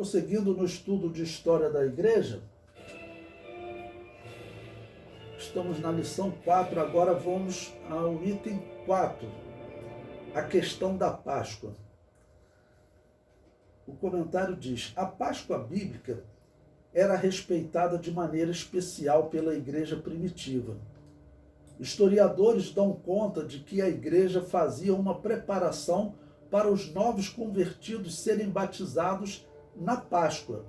Prosseguindo no estudo de História da Igreja, estamos na lição 4, agora vamos ao item 4, a questão da Páscoa. O comentário diz: a Páscoa bíblica era respeitada de maneira especial pela igreja primitiva. Historiadores dão conta de que a igreja fazia uma preparação para os novos convertidos serem batizados na Páscoa.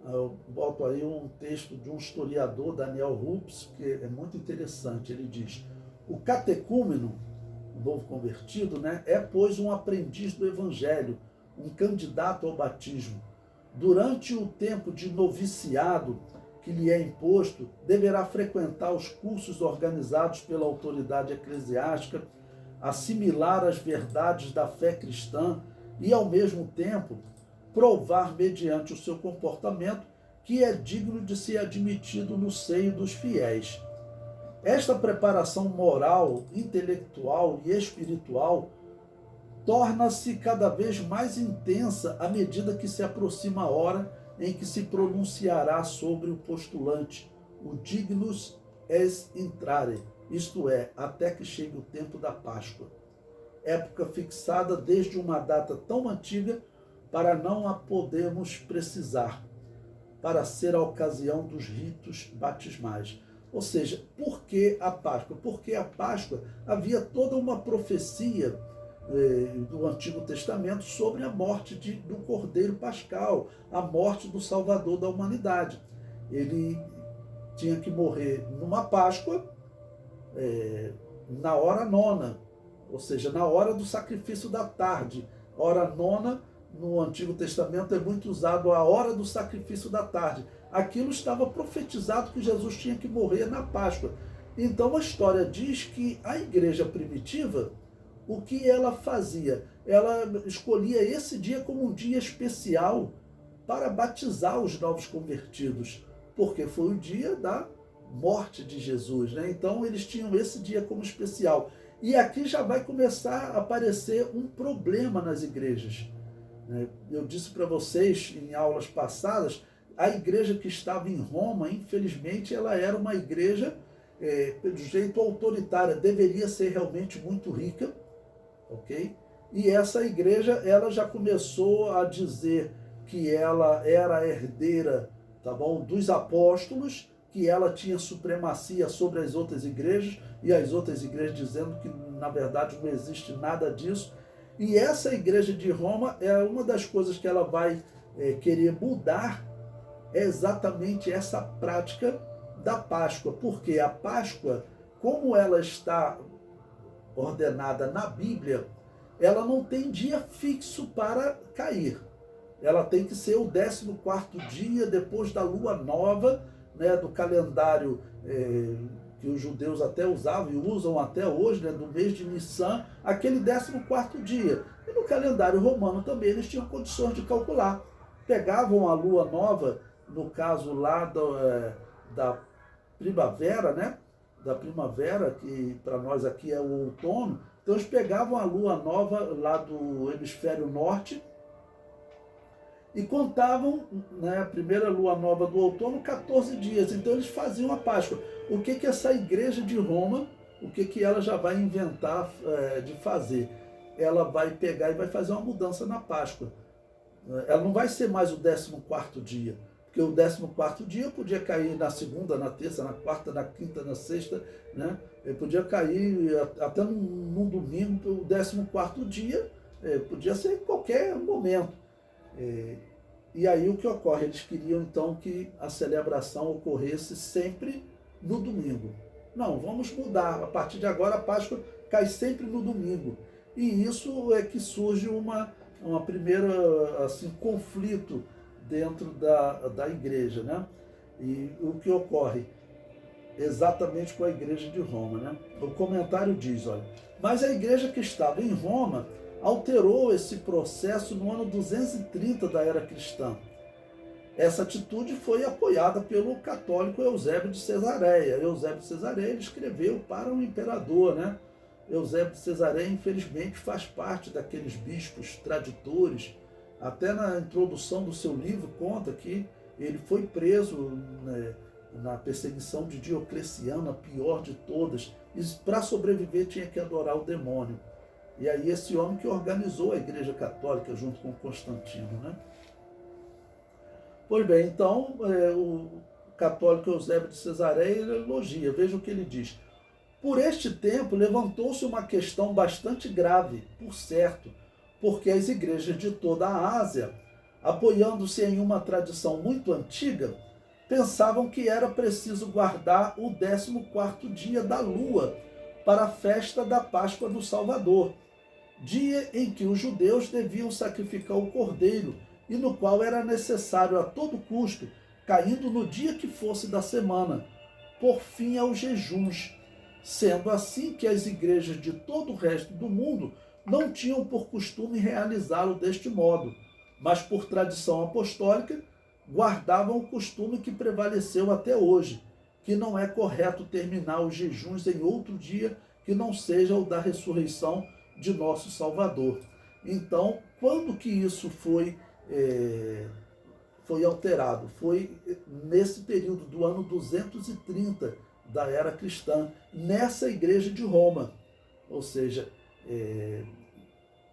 Eu boto aí um texto de um historiador, Daniel Rups, que é muito interessante. Ele diz: o catecúmeno, o novo convertido, é, pois, um aprendiz do evangelho, um candidato ao batismo. Durante o tempo de noviciado que lhe é imposto, deverá frequentar os cursos organizados pela autoridade eclesiástica, assimilar as verdades da fé cristã e, ao mesmo tempo, provar, mediante o seu comportamento, que é digno de ser admitido no seio dos fiéis. Esta preparação moral, intelectual e espiritual torna-se cada vez mais intensa à medida que se aproxima a hora em que se pronunciará sobre o postulante, o dignus est intrare, isto é, até que chegue o tempo da Páscoa, época fixada desde uma data tão antiga para não a podermos precisar, para ser a ocasião dos ritos batismais. Ou seja, por que a Páscoa? Porque a Páscoa havia toda uma profecia do Antigo Testamento sobre a morte do Cordeiro Pascal, a morte do Salvador da humanidade. Ele tinha que morrer numa Páscoa, na hora nona, ou seja, na hora do sacrifício da tarde. Hora nona, no Antigo Testamento, é muito usado a hora do sacrifício da tarde. Aquilo estava profetizado que Jesus tinha que morrer na Páscoa. Então a história diz que a igreja primitiva, o que ela fazia? Ela escolhia esse dia como um dia especial para batizar os novos convertidos, porque foi o dia da morte de Jesus, Então eles tinham esse dia como especial. E aqui já vai começar a aparecer um problema nas igrejas. Eu disse para vocês em aulas passadas, a igreja que estava em Roma, infelizmente, ela era uma igreja do jeito autoritária, deveria ser realmente muito rica, ok? E essa igreja, ela já começou a dizer que ela era a herdeira, tá bom, dos apóstolos, que ela tinha supremacia sobre as outras igrejas, e as outras igrejas dizendo que, na verdade, não existe nada disso. E essa igreja de Roma, uma das coisas que ela vai querer mudar é exatamente essa prática da Páscoa. Porque a Páscoa, como ela está ordenada na Bíblia, ela não tem dia fixo para cair. Ela tem que ser o 14º dia depois da lua nova, do calendário que os judeus até usavam e usam até hoje, do mês de Nissan, aquele 14º dia. E no calendário romano também eles tinham condições de calcular. Pegavam a lua nova, no caso lá da primavera, da primavera, que para nós aqui é o outono. Então eles pegavam a lua nova lá do hemisfério norte e contavam, a primeira lua nova do outono, 14 dias. Então eles faziam a Páscoa. O que essa igreja de Roma, o que ela já vai inventar de fazer? Ela vai pegar e vai fazer uma mudança na Páscoa. Ela não vai ser mais o 14º dia, porque o 14º dia podia cair na segunda, na terça, na quarta, na quinta, na sexta, Ele podia cair até num domingo. O 14º dia podia ser em qualquer momento. E aí o que ocorre? Eles queriam então que a celebração ocorresse sempre no domingo. Não, vamos mudar. A partir de agora a Páscoa cai sempre no domingo. E isso é que surge uma primeira conflito dentro da igreja, E o que ocorre? Exatamente com a igreja de Roma, O comentário diz, olha, mas a igreja que estava em Roma alterou esse processo no ano 230 da era cristã. Essa atitude foi apoiada pelo católico Eusébio de Cesareia. Eusébio de Cesareia ele escreveu para o imperador, Eusébio de Cesareia, infelizmente, faz parte daqueles bispos traditores até na introdução do seu livro, conta que ele foi preso, né, na perseguição de Diocleciano, a pior de todas, e para sobreviver tinha que adorar o demônio. E aí esse homem que organizou a Igreja Católica junto com Constantino, né? Pois bem, então o católico Eusébio de Cesareia elogia, veja o que ele diz. Por este tempo levantou-se uma questão bastante grave, por certo, porque as igrejas de toda a Ásia, apoiando-se em uma tradição muito antiga, pensavam que era preciso guardar o 14º dia da lua para a festa da Páscoa do Salvador, dia em que os judeus deviam sacrificar o cordeiro e no qual era necessário a todo custo, caindo no dia que fosse da semana, por fim aos jejuns, sendo assim que as igrejas de todo o resto do mundo não tinham por costume realizá-lo deste modo, mas por tradição apostólica guardavam o costume que prevaleceu até hoje, que não é correto terminar os jejuns em outro dia que não seja o da ressurreição de nosso Salvador. Então, quando que isso foi alterado? Foi nesse período do ano 230 da era cristã, nessa igreja de Roma. Ou seja,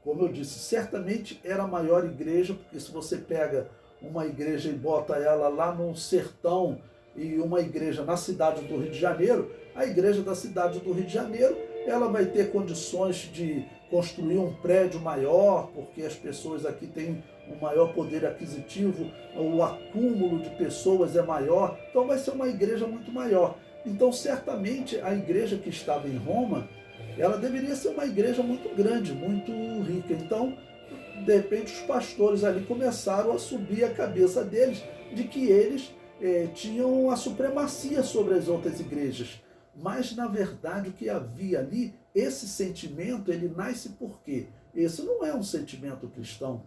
como eu disse, certamente era a maior igreja, porque se você pega uma igreja e bota ela lá num sertão e uma igreja na cidade do Rio de Janeiro, a igreja da cidade do Rio de Janeiro, ela vai ter condições de construir um prédio maior, porque as pessoas aqui têm um maior poder aquisitivo, o acúmulo de pessoas é maior, então vai ser uma igreja muito maior. Então, certamente, a igreja que estava em Roma, ela deveria ser uma igreja muito grande, muito rica. Então, de repente, os pastores ali começaram a subir a cabeça deles de que eles tinham a supremacia sobre as outras igrejas. Mas, na verdade, o que havia ali, esse sentimento, ele nasce por quê? Esse não é um sentimento cristão,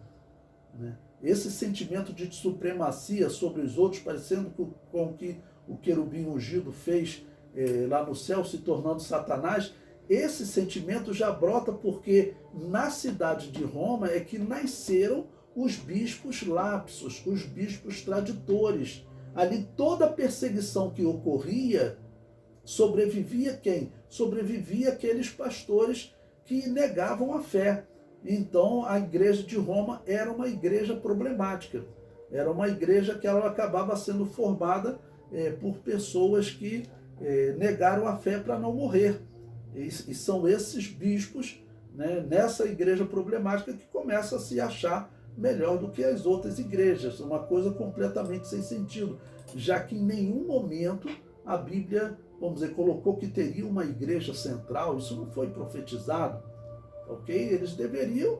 né? Esse sentimento de supremacia sobre os outros, parecendo com o que o querubim ungido fez lá no céu, se tornando Satanás, esse sentimento já brota porque na cidade de Roma é que nasceram os bispos lapsos, os bispos traditores. Ali toda a perseguição que ocorria, sobrevivia quem? Sobrevivia aqueles pastores que negavam a fé. Então a igreja de Roma era uma igreja problemática. Era uma igreja que ela acabava sendo formada por pessoas que negaram a fé para não morrer. E são esses bispos, né, nessa igreja problemática que começa a se achar melhor do que as outras igrejas. Uma coisa completamente sem sentido, já que em nenhum momento a Bíblia, vamos dizer, colocou que teria uma igreja central. Isso não foi profetizado, ok? Eles deveriam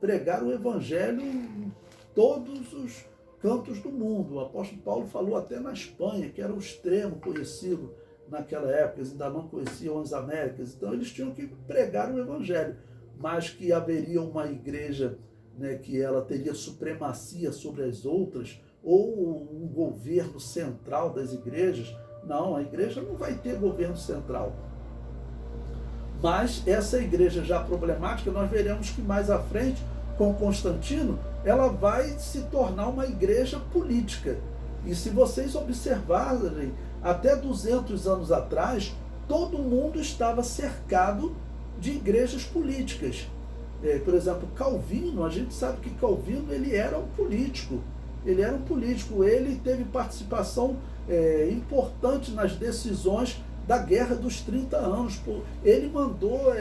pregar o evangelho em todos os cantos do mundo. O apóstolo Paulo falou até na Espanha, que era o extremo conhecido naquela época, eles ainda não conheciam as Américas, então eles tinham que pregar o evangelho, mas que haveria uma igreja, né, que ela teria supremacia sobre as outras, ou um governo central das igrejas. Não, a igreja não vai ter governo central. Mas essa igreja já problemática, nós veremos que mais à frente, com Constantino, ela vai se tornar uma igreja política. E se vocês observarem, até 200 anos atrás, todo mundo estava cercado de igrejas políticas. Por exemplo, Calvino, a gente sabe que Calvino ele era um político. Ele teve participação importante nas decisões da Guerra dos 30 Anos. Ele mandou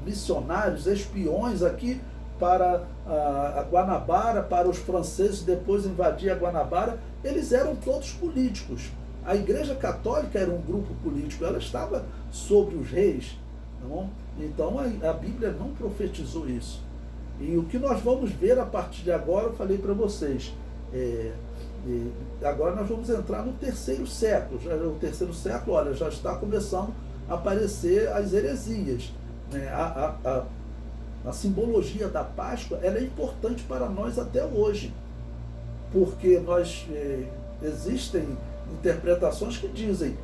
missionários, espiões aqui para a Guanabara, para os franceses depois invadir a Guanabara. Eles eram todos políticos. A Igreja Católica era um grupo político, ela estava sobre os reis. Não? Então a Bíblia não profetizou isso. E o que nós vamos ver a partir de agora, eu falei para vocês, agora nós vamos entrar no terceiro século. O terceiro século, olha, já está começando a aparecer as heresias. A simbologia da Páscoa, ela é importante para nós até hoje, porque existem interpretações que dizem,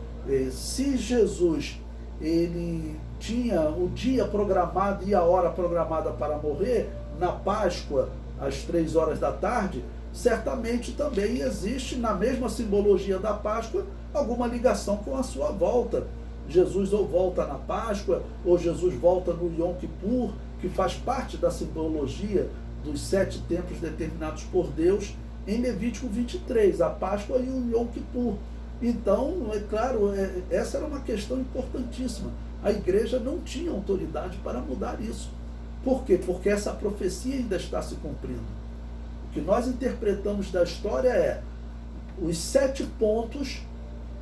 se Jesus ele tinha o dia programado e a hora programada para morrer, na Páscoa, às 3 horas da tarde, certamente também existe, na mesma simbologia da Páscoa, alguma ligação com a sua volta. Jesus ou volta na Páscoa, ou Jesus volta no Yom Kippur, que faz parte da simbologia dos 7 tempos determinados por Deus em Levítico 23, a Páscoa e o Yom Kippur. Então, é claro, essa era uma questão importantíssima. A igreja não tinha autoridade para mudar isso. Por quê? Porque essa profecia ainda está se cumprindo. O que nós interpretamos da história é os 7 pontos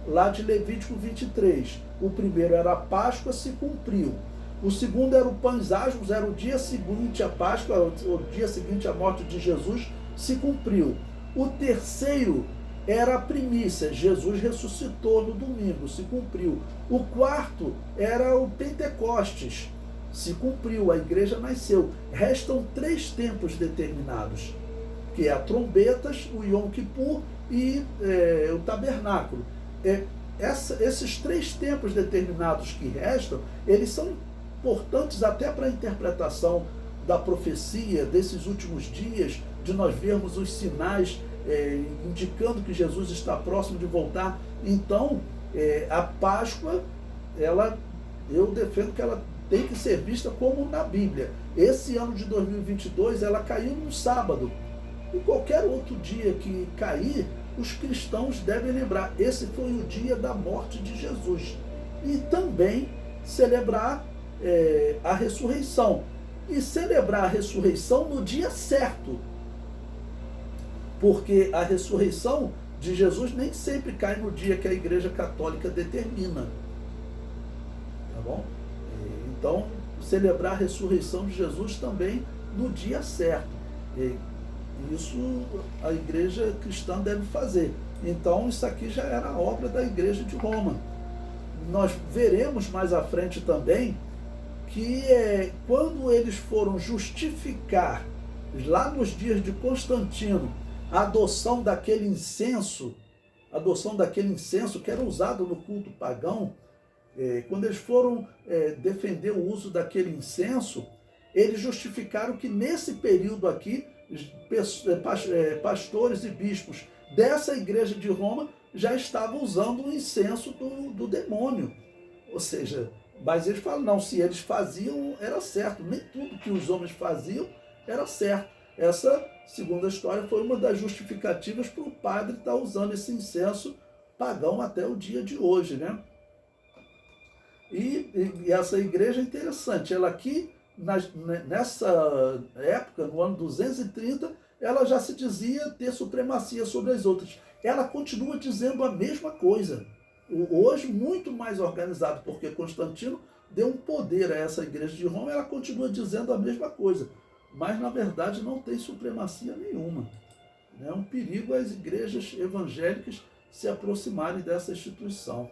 lá de Levítico 23. O primeiro era a Páscoa, se cumpriu. O segundo era o Pães Asmos, era o dia seguinte à Páscoa, o dia seguinte à morte de Jesus, se cumpriu. O terceiro era a primícia, Jesus ressuscitou no domingo, se cumpriu. O quarto era o Pentecostes, se cumpriu, a igreja nasceu. Restam 3 tempos determinados, que é a trombetas, o Yom Kippur e o tabernáculo. Esses 3 tempos determinados que restam, eles são importantes até para a interpretação da profecia desses últimos dias, de nós vermos os sinais indicando que Jesus está próximo de voltar. Então, a Páscoa, eu defendo que ela tem que ser vista como na Bíblia. Esse ano de 2022, ela caiu num sábado. E qualquer outro dia que cair, os cristãos devem lembrar, esse foi o dia da morte de Jesus. E também celebrar a ressurreição. E celebrar a ressurreição no dia certo. Porque a ressurreição de Jesus nem sempre cai no dia que a Igreja Católica determina. Tá bom? Então, celebrar a ressurreição de Jesus também no dia certo. Isso a igreja cristã deve fazer. Então, isso aqui já era a obra da igreja de Roma. Nós veremos mais à frente também que quando eles foram justificar, lá nos dias de Constantino, a adoção daquele incenso que era usado no culto pagão, quando eles foram defender o uso daquele incenso, eles justificaram que nesse período aqui, pastores e bispos dessa igreja de Roma já estavam usando o incenso do demônio. Ou seja, mas eles falam, não, se eles faziam, era certo. Nem tudo que os homens faziam era certo. Essa, segundo a história, foi uma das justificativas para o padre estar usando esse incenso pagão até o dia de hoje, né? E essa igreja é interessante. Ela aqui, nessa época, no ano 230, ela já se dizia ter supremacia sobre as outras. Ela continua dizendo a mesma coisa. Hoje, muito mais organizado, porque Constantino deu um poder a essa igreja de Roma, ela continua dizendo a mesma coisa. Mas, na verdade, não tem supremacia nenhuma. É um perigo as igrejas evangélicas se aproximarem dessa instituição.